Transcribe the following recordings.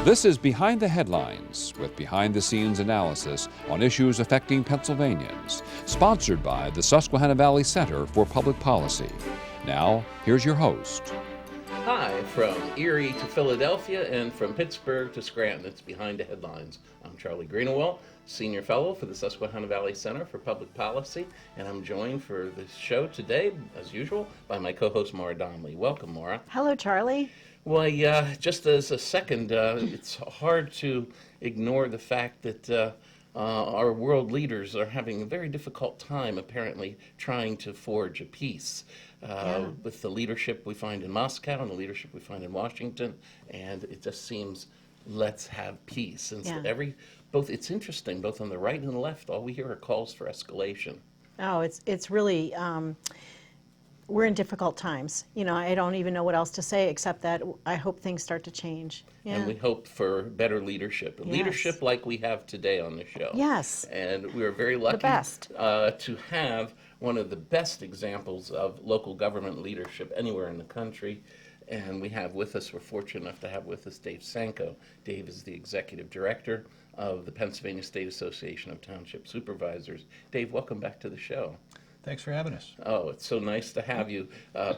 This is Behind the Headlines, with behind-the-scenes analysis on issues affecting Pennsylvanians, sponsored by the Susquehanna Valley Center for Public Policy. Now, here's your host. Hi, from Erie to Philadelphia and from Pittsburgh to Scranton. It's Behind the Headlines. I'm Charlie Greenawell, Senior Fellow for the Susquehanna Valley Center for Public Policy, and I'm joined for this show today, as usual, by my co-host Maura Donnelly. Welcome, Maura. Hello, Charlie. Well, just as a second, it's hard to ignore the fact that our world leaders are having a very difficult time, apparently, trying to forge a peace. With the leadership we find in Moscow and the leadership we find in Washington, and it just seems, let's have peace. And so it's interesting, both on the right and the left, all we hear are calls for escalation. Oh, it's really, we're in difficult times. You know, I don't even know what else to say except that I hope things start to change. Yeah. And we hope for better leadership, leadership like we have today on the show. Yes. And we're very lucky to have one of the best examples of local government leadership anywhere in the country. And we have with us, we're fortunate enough to have with us Dave Sanko. Dave is the Executive Director of the Pennsylvania State Association of Township Supervisors. Dave, welcome back to the show. Thanks for having us. Oh, it's so nice to have you.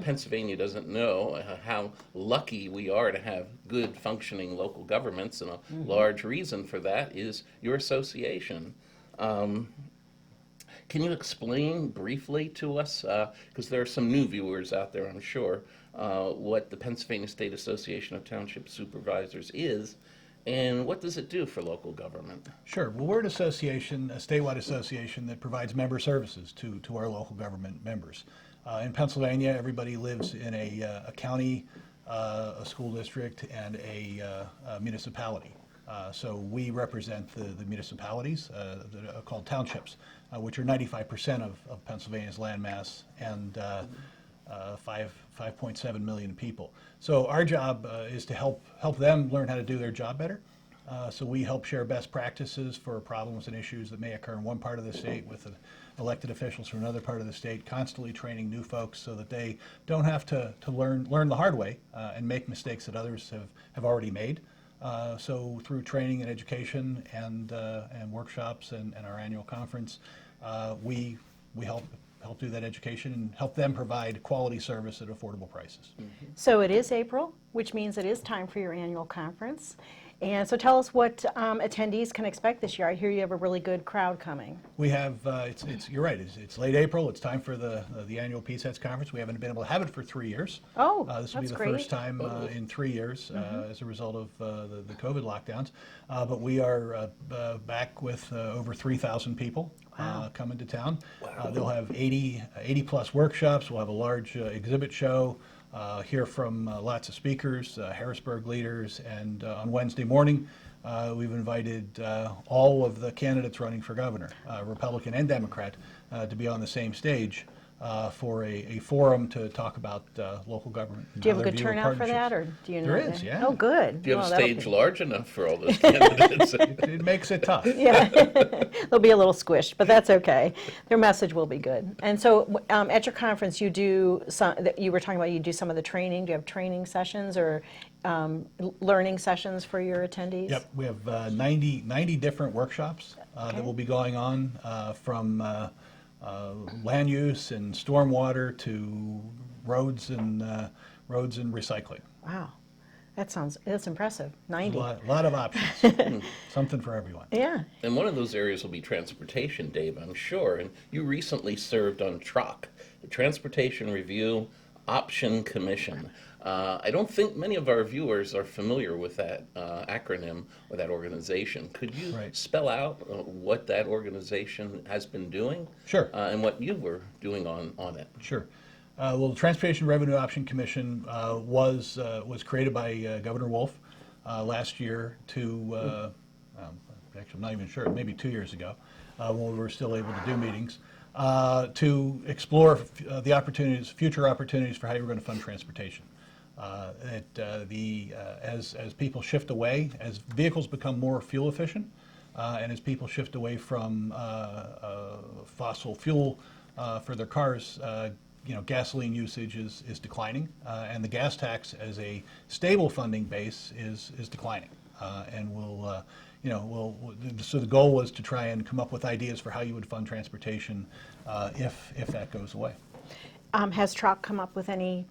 Pennsylvania doesn't know how lucky we are to have good functioning local governments, and a large reason for that is your association. Can you explain briefly to us, because there are some new viewers out there, I'm sure, what the Pennsylvania State Association of Township Supervisors is, and what does it do for local government? Sure. Well, we're an association, a statewide association that provides member services to our local government members. In Pennsylvania, everybody lives in a county, a school district, and a municipality. So we represent the municipalities that are called townships, which are 95% of Pennsylvania's landmass and 5.7 million people. So our job is to help them learn how to do their job better. So we help share best practices for problems and issues that may occur in one part of the state with elected officials from another part of the state, constantly training new folks so that they don't have to learn the hard way and make mistakes that others have already made. So through training and education and workshops and our annual conference, we help do that education and help them provide quality service at affordable prices. Mm-hmm. So it is April, which means it is time for your annual conference. And so tell us what attendees can expect this year. I hear you have a really good crowd coming. We have, you're right, it's late April. It's time for the annual Peace Heads Conference. We haven't been able to have it for 3 years. Oh, this will be the first time in 3 years as a result of the COVID lockdowns. But we are back with over 3,000 people coming to town. Wow. They'll have 80 plus workshops. We'll have a large exhibit show. Hear from lots of speakers, Harrisburg leaders, and on Wednesday morning we've invited all of the candidates running for governor, Republican and Democrat, to be on the same stage for a forum to talk about local government. Do you have a good turnout for that, or do you know? There is, yeah. Oh, good. Do you have a stage large enough for all those candidates? It makes it tough. Yeah, they'll be a little squished, but that's okay. Their message will be good. And so, at your conference, you do you were talking about you do some of the training. Do you have training sessions or learning sessions for your attendees? Yep, we have 90 different workshops that will be going on from land use and stormwater to roads and recycling. Wow, that's impressive. 90. A lot of options. Something for everyone. Yeah. And one of those areas will be transportation, Dave, I'm sure. And you recently served on TROC, the Transportation Review Option Commission. I don't think many of our viewers are familiar with that acronym or that organization. Could you spell out what that organization has been doing? Sure. And what you were doing on it? Sure. Well, the Transportation Revenue Option Commission was created by Governor Wolf last year to, actually I'm not even sure, maybe 2 years ago, when we were still able to do meetings, to explore the future opportunities for how you were going to fund transportation. As people shift away, as vehicles become more fuel efficient, and as people shift away from fossil fuel for their cars, gasoline usage is declining, and the gas tax as a stable funding base is declining. and so the goal was to try and come up with ideas for how you would fund transportation if that goes away. Has TROC come up with any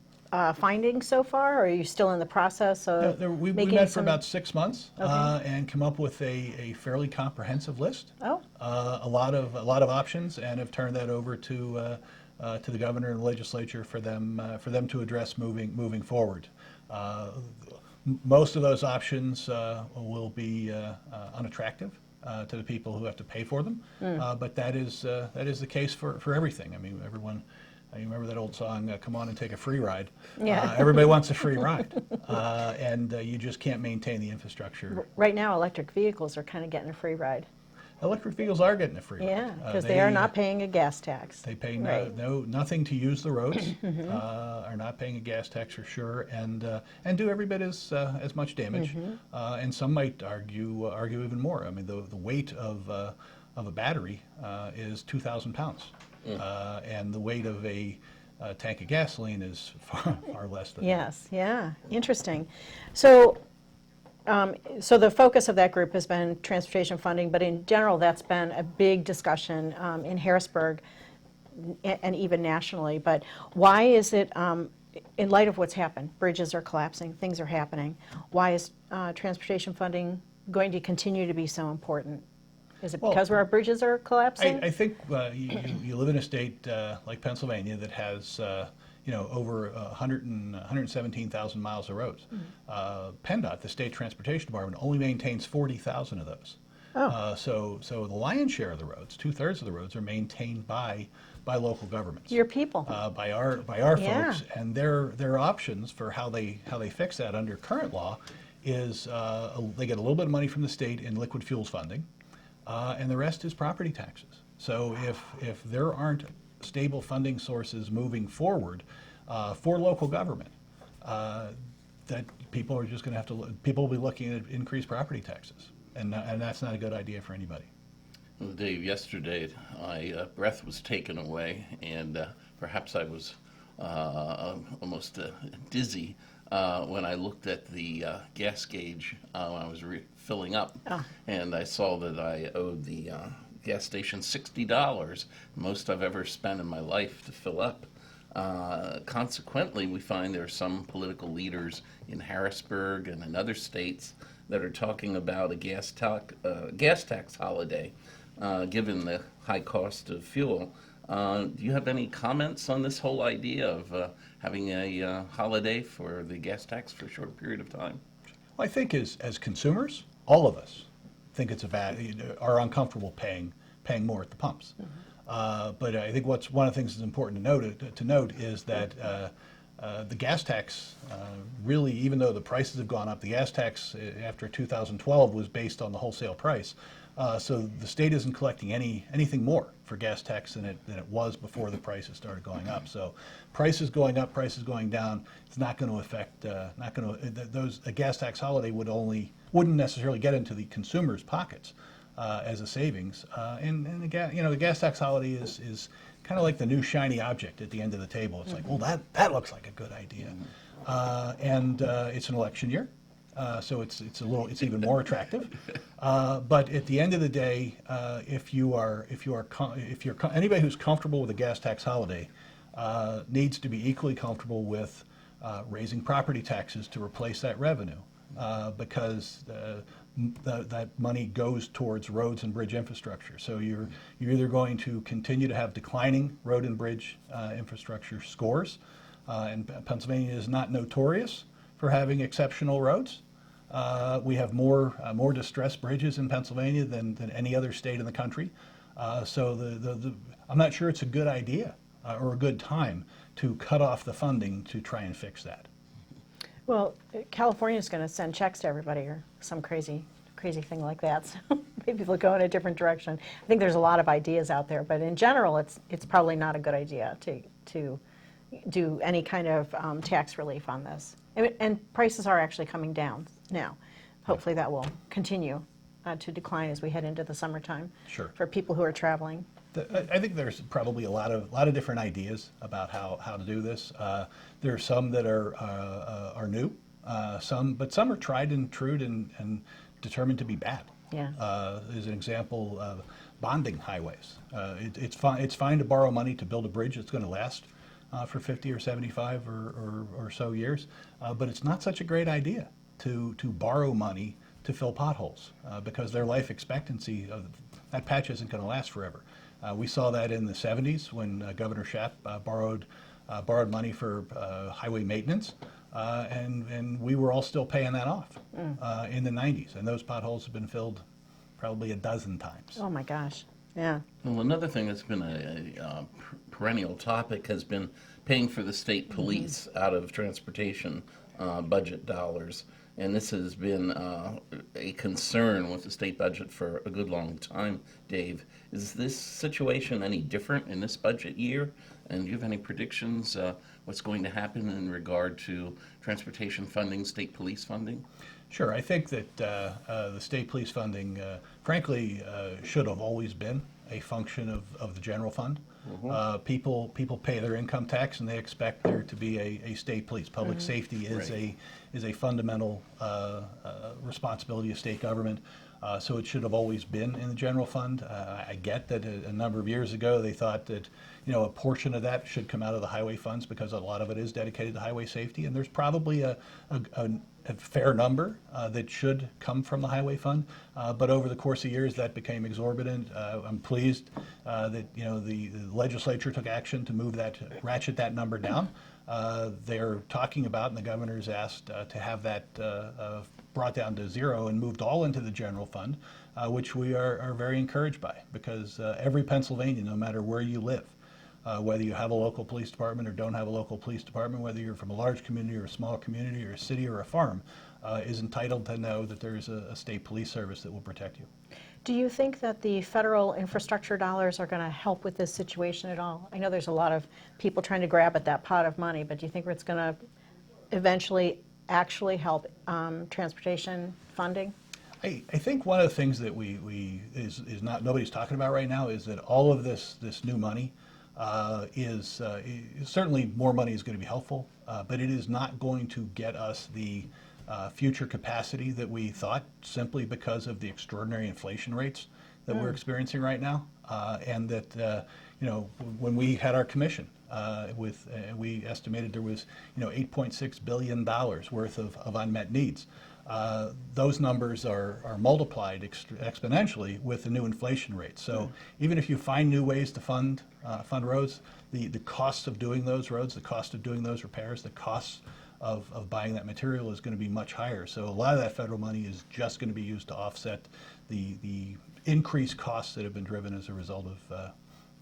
findings so far, or are you still in the process of We making met for some? about 6 months Okay. and come up with a fairly comprehensive list. Oh. A lot of options, and have turned that over to the governor and the legislature for them to address moving forward. Most of those options will be unattractive to the people who have to pay for them, but that is the case for everything. I mean, everyone. You remember that old song, "Come on and take a free ride." Yeah. Everybody wants a free ride, and you just can't maintain the infrastructure. Right now, electric vehicles are kind of getting a free ride. Electric vehicles are getting a free Yeah, ride. because they are not paying a gas tax. They pay Right. nothing to use the roads. Are not paying a gas tax for sure, and do every bit as much damage. And some might argue even more. I mean, the weight of a battery is 2,000 pounds, and the weight of a tank of gasoline is far less than that. Yes, yeah, interesting. So, so the focus of that group has been transportation funding, but in general, that's been a big discussion in Harrisburg and even nationally. But why is it, in light of what's happened, bridges are collapsing, things are happening, why is transportation funding going to continue to be so important? Is it Well, because our bridges are collapsing? I think you live in a state like Pennsylvania that has over 117,000 miles of roads. PennDOT, the state transportation department, only maintains 40,000 of those. So the lion's share of the roads, 2/3 of the roads, are maintained by local governments. Your people. By our Yeah. folks, and their options for how they fix that under current law is they get a little bit of money from the state in liquid fuels funding. And the rest is property taxes. So if there aren't stable funding sources moving forward for local government, that people are just going to have to, people will be looking at increased property taxes. And that's not a good idea for anybody. Well, Dave, yesterday my breath was taken away, and perhaps I was almost dizzy when I looked at the gas gauge when I was filling up, and I saw that I owed the gas station $60, most I've ever spent in my life to fill up. Consequently, we find there are some political leaders in Harrisburg and in other states that are talking about a gas tax holiday, given the high cost of fuel. Do you have any comments on this whole idea of having a holiday for the gas tax for a short period of time? Well, I think as consumers, all of us think it's are uncomfortable paying more at the pumps. But I think one of the things that's important to note is that the gas tax really, even though the prices have gone up, the gas tax after 2012 was based on the wholesale price. So the state isn't collecting anything more for gas tax than it was before the prices started going up. So prices going up, prices going down, it's not going to affect. A gas tax holiday wouldn't necessarily get into the consumer's pockets as a savings. And the gas tax holiday is kind of like the new shiny object at the end of the table. It's like, well, that looks like a good idea, and it's an election year. So it's even more attractive. But at the end of the day, anybody who's comfortable with a gas tax holiday needs to be equally comfortable with raising property taxes to replace that revenue, because that money goes towards roads and bridge infrastructure. So you're either going to continue to have declining road and bridge infrastructure scores, and Pennsylvania is not notorious for having exceptional roads. We have more distressed bridges in Pennsylvania than any other state in the country. So I'm not sure it's a good idea or a good time to cut off the funding to try and fix that. Well, California's going to send checks to everybody or some crazy thing like that. So maybe they'll go in a different direction. I think there's a lot of ideas out there, but in general, it's probably not a good idea to do any kind of tax relief on this. And prices are actually coming down now. Hopefully that will continue to decline as we head into the summertime. Sure. For people who are traveling. I think there's probably a lot of different ideas about how to do this. There are some that are new. But some are tried and true and determined to be bad. Yeah. As an example, bonding highways. It's fine to borrow money to build a bridge that's going to last for 50 or 75 or so years, but it's not such a great idea to borrow money to fill potholes because their life expectancy of that patch isn't going to last forever. We saw that in the 70s when Governor Shapp borrowed money for highway maintenance, and we were all still paying that off in the 90s, and those potholes have been filled probably a dozen times. Oh my gosh. Yeah. Well, another thing that's been a perennial topic has been paying for the state police out of transportation budget dollars. And this has been a concern with the state budget for a good long time, Dave. Is this situation any different in this budget year? And do you have any predictions what's going to happen in regard to transportation funding, state police funding? Sure. I think that the state police funding, frankly, should have always been a function of the general fund. People pay their income tax, and they expect there to be a state police. Public safety is a fundamental responsibility of state government. So it should have always been in the general fund. I get that a number of years ago they thought that a portion of that should come out of the highway funds because a lot of it is dedicated to highway safety, and there's probably a fair number that should come from the highway fund. But over the course of years, that became exorbitant. I'm pleased that the legislature took action to ratchet that number down. They're talking about, and the governor's asked to have that brought down to zero and moved all into the general fund, which we are very encouraged by, because every Pennsylvanian, no matter where you live, whether you have a local police department or don't have a local police department, whether you're from a large community or a small community or a city or a farm, is entitled to know that there's a state police service that will protect you. Do you think that the federal infrastructure dollars are going to help with this situation at all? I know there's a lot of people trying to grab at that pot of money, but do you think it's going to eventually actually help transportation funding? I think one of the things that is not nobody's talking about right now is that all of this new money is certainly more money is going to be helpful, but it is not going to get us the future capacity that we thought, simply because of the extraordinary inflation rates that we're experiencing right now, and that when we had our commission, we estimated there was $8.6 billion worth of unmet needs. Those numbers are multiplied exponentially with the new inflation rate. So even if you find new ways to fund roads, the costs of doing those roads, the cost of doing those repairs, the costs of buying that material is going to be much higher. So a lot of that federal money is just going to be used to offset the increased costs that have been driven as a result of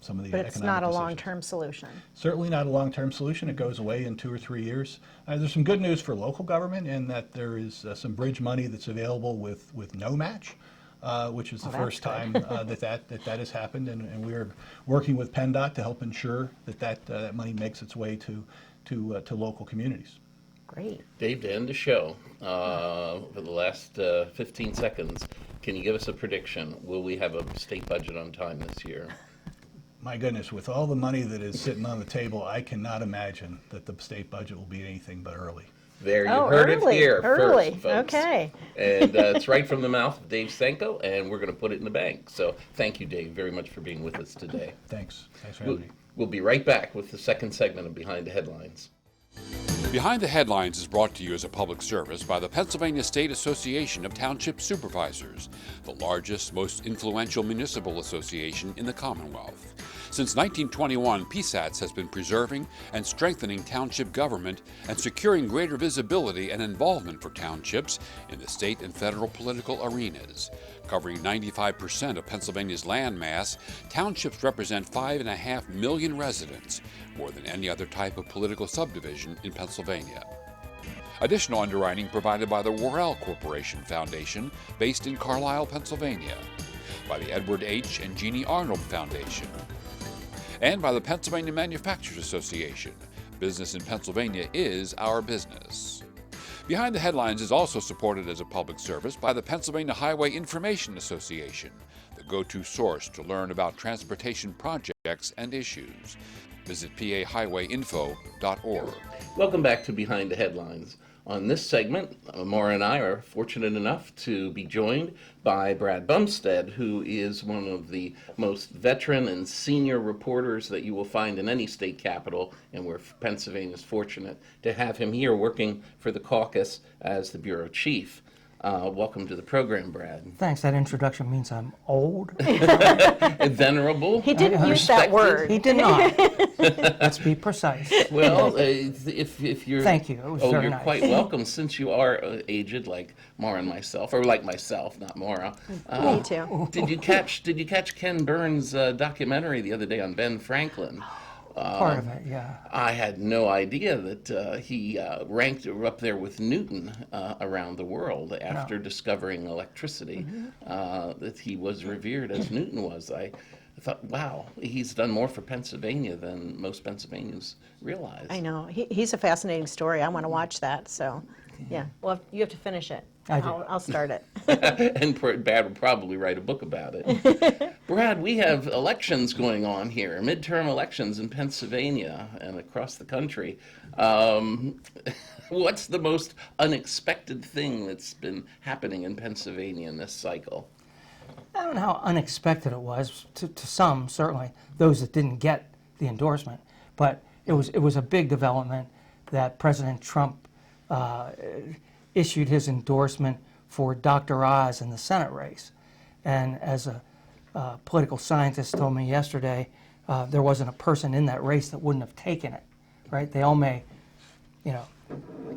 some of the economic decisions. But it's not a long-term solution. Certainly not a long-term solution. It goes away in 2 or 3 years. There's some good news for local government in that there is some bridge money that's available with no match, which is the first time that has happened, and we are working with PennDOT to help ensure that money makes its way to local communities. Great. Dave, to end the show, for the last 15 seconds, can you give us a prediction? Will we have a state budget on time this year? My goodness, with all the money that is sitting on the table, I cannot imagine that the state budget will be anything but early. There, you heard it here early. first, folks. Okay. And it's right from the mouth of Dave Sanko, and we're going to put it in the bank. So thank you, Dave, very much for being with us today. Thanks for having me. We'll be right back with the second segment of Behind the Headlines. Behind the Headlines is brought to you as a public service by the Pennsylvania State Association of Township Supervisors, the largest, most influential municipal association in the Commonwealth. Since 1921, PSATS has been preserving and strengthening township government and securing greater visibility and involvement for townships in the state and federal political arenas. Covering 95% of Pennsylvania's land mass, townships represent 5.5 million residents, more than any other type of political subdivision in Pennsylvania. Additional underwriting provided by the Worrell Corporation Foundation, based in Carlisle, Pennsylvania, by the Edward H. and Jeannie Arnold Foundation, and by the Pennsylvania Manufacturers Association. Business in Pennsylvania is our business. Behind the Headlines is also supported as a public service by the Pennsylvania Highway Information Association, the go-to source to learn about transportation projects and issues. Visit pahighwayinfo.org. Welcome back to Behind the Headlines. On this segment, Maura and I are fortunate enough to be joined by Brad Bumsted, who is one of the most veteran and senior reporters that you will find in any state capital, and we're Pennsylvania's fortunate to have him here working for the Caucus as the bureau chief. Welcome to the program, Brad. Thanks. That introduction means I'm old. And venerable. He didn't use that respected. word. He did not. Let's be precise. Well, if you're... Thank you. It was very you're nice. quite welcome, since you are aged like Maura and myself, or like myself, not Maura. Me too. Did you catch Ken Burns' documentary the other day on Ben Franklin? Part of it, yeah. I had no idea that he ranked up there with Newton around the world after discovering electricity, that he was revered as Newton was. I thought, wow, he's done more for Pennsylvania than most Pennsylvanians realize. I know. He's a fascinating story. I want to watch that. So, yeah. Well, you have to finish it. I do. I'll start it. And Brad will probably write a book about it. Brad, we have elections going on here, midterm elections in Pennsylvania and across the country. What's the most unexpected thing that's been happening in Pennsylvania in this cycle? I don't know how unexpected it was to some, certainly those that didn't get the endorsement, but it was a big development that President Trump issued his endorsement for Dr. Oz in the Senate race. And as a political scientist told me yesterday, there wasn't a person in that race that wouldn't have taken it, right? They all may,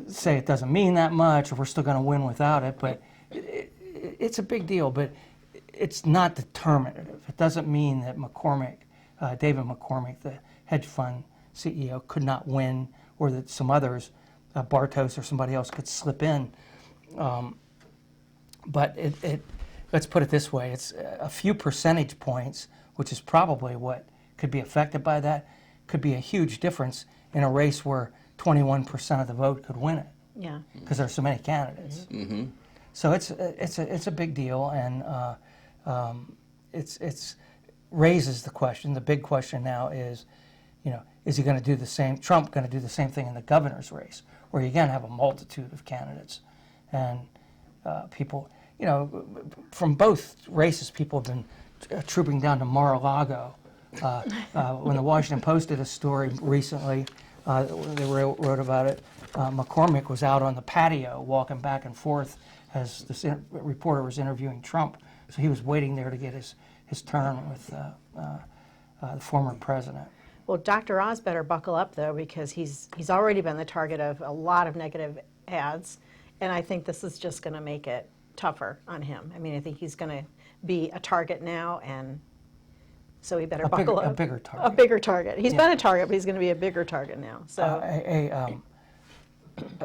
say it doesn't mean that much, or we're still going to win without it, but it's a big deal, but it's not determinative. It doesn't mean that David McCormick, the hedge fund CEO, could not win, or that some others, Bartos or somebody else, could slip in. But let's put it this way, it's a few percentage points, which is probably what could be affected by that, could be a huge difference in a race where 21% of the vote could win it. Yeah. Because there's so many candidates. Mm-hmm. So it's a big deal, and it's raises the question. The big question now is, is he going to do the same? Trump going to do the same thing in the governor's race, where you again have a multitude of candidates, and people, from both races, people have been trooping down to Mar-a-Lago. When the Washington Post did a story recently, they wrote about it. McCormick was out on the patio walking back and forth as the reporter was interviewing Trump. So he was waiting there to get his turn with the former president. Well, Dr. Oz better buckle up, though, because he's already been the target of a lot of negative ads, and I think this is just going to make it tougher on him. I mean, I think he's going to be a target now, and so he better buckle up. A bigger target. A bigger target. He's been a target, but he's going to be a bigger target now. So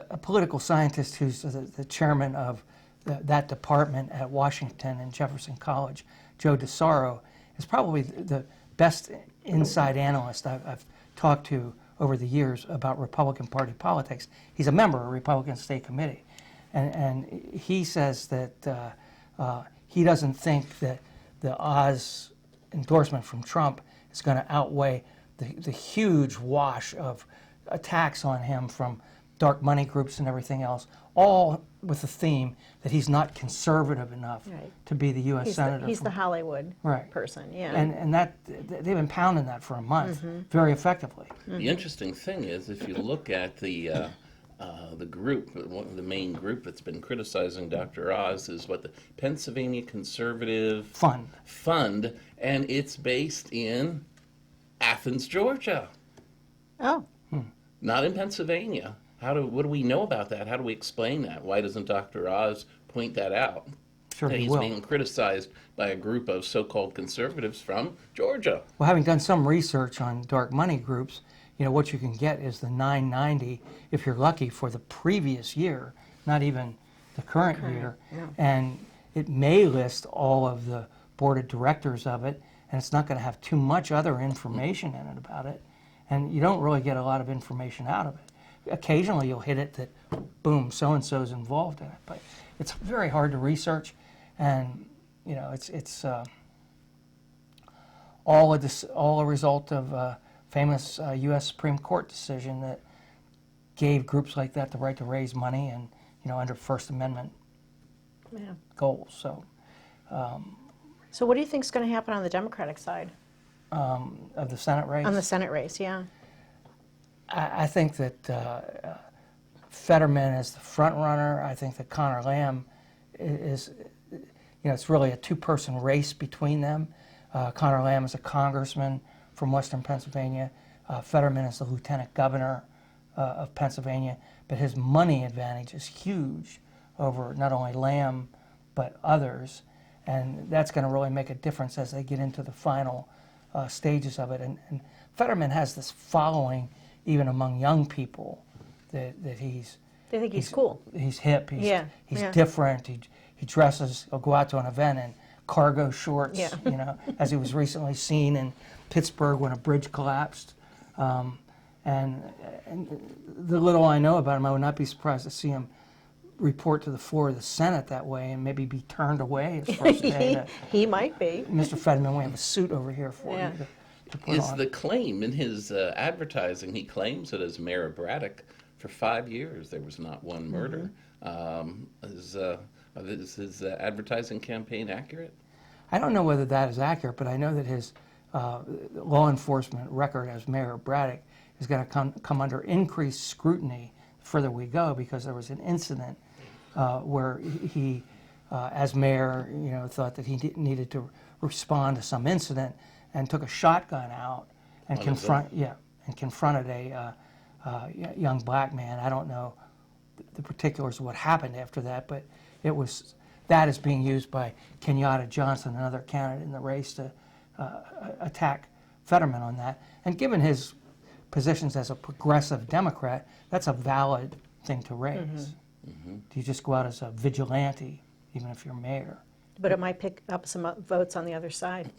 a political scientist who's the chairman of that department at Washington and Jefferson College, Joe DeSaro, is probably the best inside analyst I've talked to over the years about Republican Party politics. He's a member of the Republican State Committee, and he says that he doesn't think that the Oz endorsement from Trump is going to outweigh the huge wash of attacks on him from dark money groups and everything else, all with the theme that he's not conservative enough to be the U.S. senator. He's the Hollywood person, yeah. And that they've been pounding that for a month very effectively. The interesting thing is, if you look at the group, the main group that's been criticizing Dr. Oz is the Pennsylvania Conservative Fund, and it's based in Athens, Georgia. Oh. Not in Pennsylvania. What do we know about that? How do we explain that? Why doesn't Dr. Oz point that out? Sure, that he he's will. being criticized by a group of so-called conservatives from Georgia. Well, having done some research on dark money groups, what you can get is the 990, if you're lucky, for the previous year, not even the current year. Yeah. And it may list all of the board of directors of it, and it's not going to have too much other information in it about it. And you don't really get a lot of information out of it. Occasionally you'll hit it that, boom, so-and-so's involved in it. But it's very hard to research, and it's all a result of a famous U.S. Supreme Court decision that gave groups like that the right to raise money and, under First Amendment Yeah. goals. So, So what do you think is going to happen on the Democratic side? of the Senate race, On the Senate race, yeah. I think that Fetterman is the front runner. I think that Connor Lamb is, it's really a two-person race between them. Connor Lamb is a congressman from Western Pennsylvania. Fetterman is the lieutenant governor of Pennsylvania, but his money advantage is huge over not only Lamb but others, and that's going to really make a difference as they get into the final stages of it. And Fetterman has this following even among young people that he's They think he's cool. he's hip, he's Yeah. different, he dresses, he'll go out to an event in cargo shorts, Yeah. As he was recently seen in Pittsburgh when a bridge collapsed. And the little I know about him, I would not be surprised to see him report to the floor of the Senate that way and maybe be turned away his first day. He might be. Mr. Fetterman, we have a suit over here for Yeah. you to put Is on. the claim in his advertising, he claims that as mayor of Braddock, for 5 years there was not one murder. Is his advertising campaign accurate? I don't know whether that is accurate, but I know that his law enforcement record as mayor of Braddock is going to come under increased scrutiny the further we go, because there was an incident where he, as mayor, thought that he needed to respond to some incident and took a shotgun out and confronted a young black man. I don't know the particulars of what happened after that, but that is being used by Kenyatta Johnson, another candidate in the race, to attack Fetterman on that. And given his positions as a progressive Democrat, that's a valid thing to raise. Do you just go out as a vigilante, even if you're mayor? But it might pick up some votes on the other side.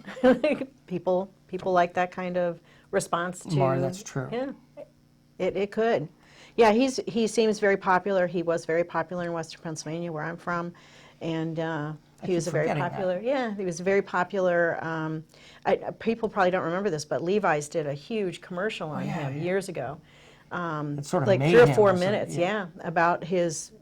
People like that kind of response to. Mara, that's true. Yeah, it could. Yeah, he seems very popular. He was very popular in Western Pennsylvania, where I'm from, and he was a very forgetting that. popular. Yeah, he was very popular. People probably don't remember this, but Levi's did a huge commercial on him years ago. It sort of Like made 3 or him 4 as a- minutes, about his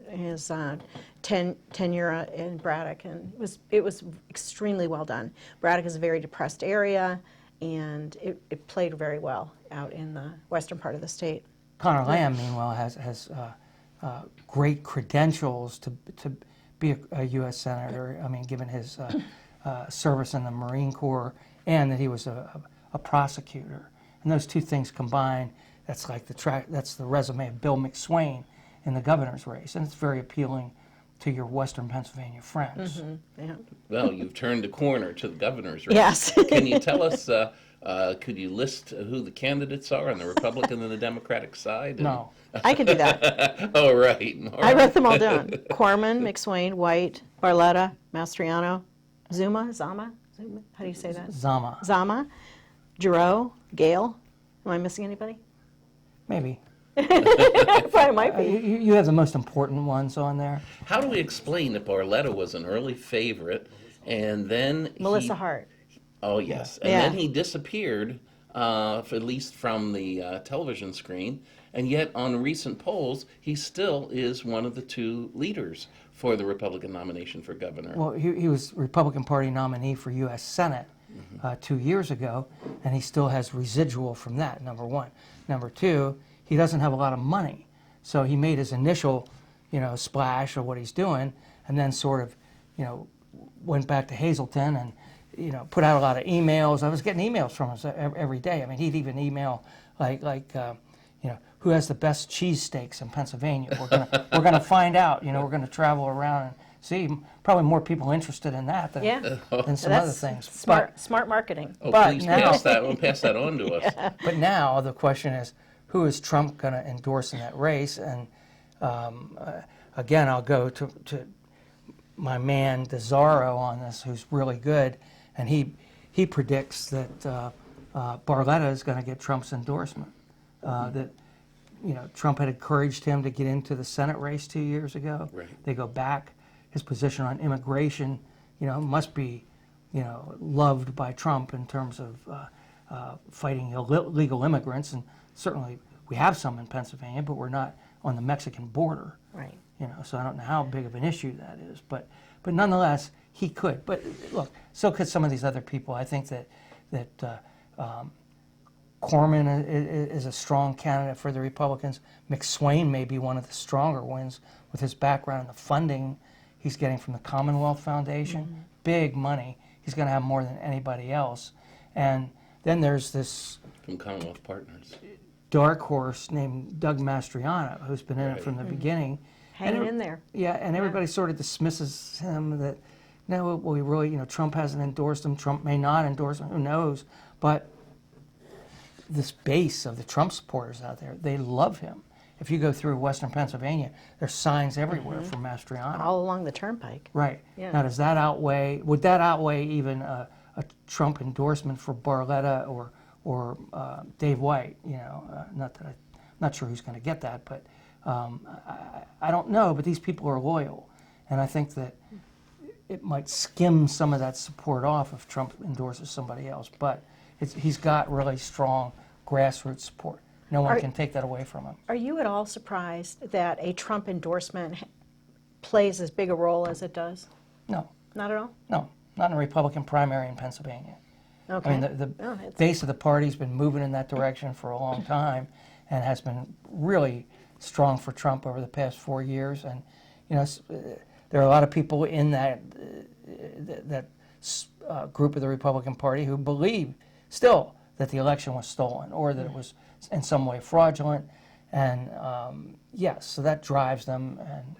tenure in Braddock, and it was extremely well done. Braddock is a very depressed area, and it played very well out in the western part of the state. Connor Lamb, meanwhile, has great credentials to be a U.S. Senator. I mean, given his service in the Marine Corps and that he was a prosecutor. And those two things combined, that's like that's the resume of Bill McSwain in the governor's race. And it's very appealing to your Western Pennsylvania friends. Yeah. Well, you've turned a corner to the governor's race. Yes. Can you tell us, could you list who the candidates are on the Republican and the Democratic side? No. I can do that. Oh, right. All I right. wrote them all down. Corman, McSwain, White, Barletta, Mastriano, Zuma? How do you say that? Zama, Giroux, Gale. Am I missing anybody? maybe. Probably might be. You have the most important ones on there. How do we explain that Barletta was an early favorite and then Melissa Hart. Oh, yes. And Yeah. then he disappeared, at least from the television screen, and yet on recent polls, he still is one of the two leaders for the Republican nomination for governor. Well, he was Republican Party nominee for U.S. Senate 2 years ago, and he still has residual from that, number one. Number two, he doesn't have a lot of money. So he made his initial, splash of what he's doing, and then sort of, went back to Hazleton and, put out a lot of emails. I was getting emails from him every day. I mean, he'd even email like who has the best cheesesteaks in Pennsylvania? We're gonna find out. We're gonna travel around and see. Probably more people interested in that than, Yeah. than some That's other things. Smart marketing. Oh, but please now- pass that on to us. But now the question is, who is Trump going to endorse in that race? And again, I'll go to my man DeZaro on this, who's really good, and he predicts that Barletta is going to get Trump's endorsement. That Trump had encouraged him to get into the Senate race 2 years ago. Right. They go back. His position on immigration, must be, loved by Trump in terms of fighting illegal immigrants, and certainly we have some in Pennsylvania, but we're not on the Mexican border. Right. You know, so I don't know how big of an issue that is, but nonetheless, he could. But look, so could some of these other people. I think that Corman is a strong candidate for the Republicans. McSwain may be one of the stronger ones with his background in the funding he's getting from the Commonwealth Foundation. Big money. He's going to have more than anybody else. And then there's this From Commonwealth Partners. dark horse named Doug Mastriano, who's been in it from the beginning. Hanging in there. Yeah, and everybody sort of dismisses him that, no, well, we really, you know, Trump hasn't endorsed him. Trump may not endorse him. Who knows? But this base of the Trump supporters out there, they love him. If you go through Western Pennsylvania, there's signs everywhere for Mastriano. All along the turnpike. Right. Yeah. Now, would that outweigh even a Trump endorsement for Barletta or Dave White? You know, not sure who's going to get that, but I don't know. But these people are loyal, and I think that it might skim some of that support off if Trump endorses somebody else. But he's got really strong grassroots support. No one can take that away from him. Are you at all surprised that a Trump endorsement plays as big a role as it does? No, Not at all? no, not in a Republican primary in Pennsylvania. Okay. I mean, the base of the party's been moving in that direction for a long time and has been really strong for Trump over the past 4 years. And, you know, there are a lot of people in that group of the Republican Party who believe still that the election was stolen or that it was in some way fraudulent. And, yes, so that drives them. And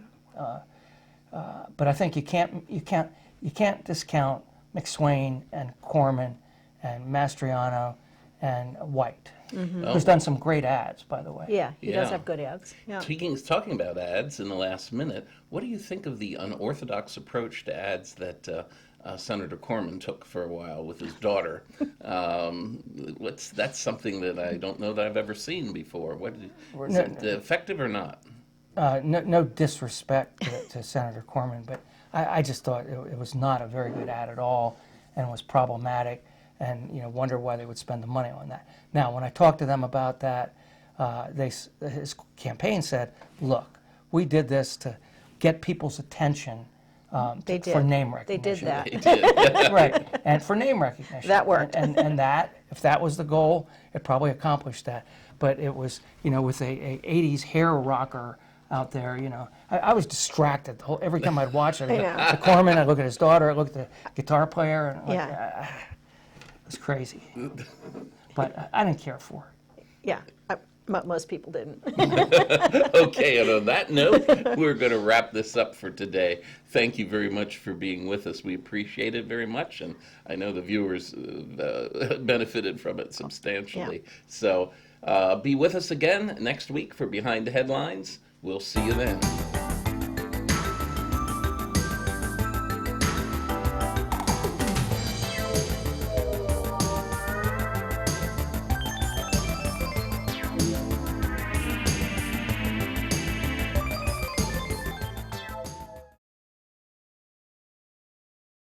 but I think you can't discount McSwain and Corman and Mastriano and White, who's done some great ads, by the way. Yeah, he does Yeah. have good ads. Yeah. Talking about ads in the last minute, what do you think of the unorthodox approach to ads that Senator Corman took for a while with his daughter? That's something that I don't know that I've ever seen before. Is it effective or not? No disrespect to Senator Corman, but I just thought it was not a very good ad at all and was problematic, and you know, wonder why they would spend the money on that. Now, when I talked to them about that, his campaign said, look, we did this to get people's attention They did. for name They did recognition. that. Right, and for name recognition. That worked. And that, if that was the goal, it probably accomplished that. But it was, you know, with a 80s hair rocker out there, you know, I was distracted every time I'd watch it. I know. The Corman, I'd look at his daughter, I'd look at the guitar player, and Yeah. it was crazy. But I didn't care for it. Yeah. Most people didn't. Okay, and on that note, we're going to wrap this up for today. Thank you very much for being with us. We appreciate it very much, and I know the viewers benefited from it substantially. Yeah. So be with us again next week for Behind the Headlines. We'll see you then.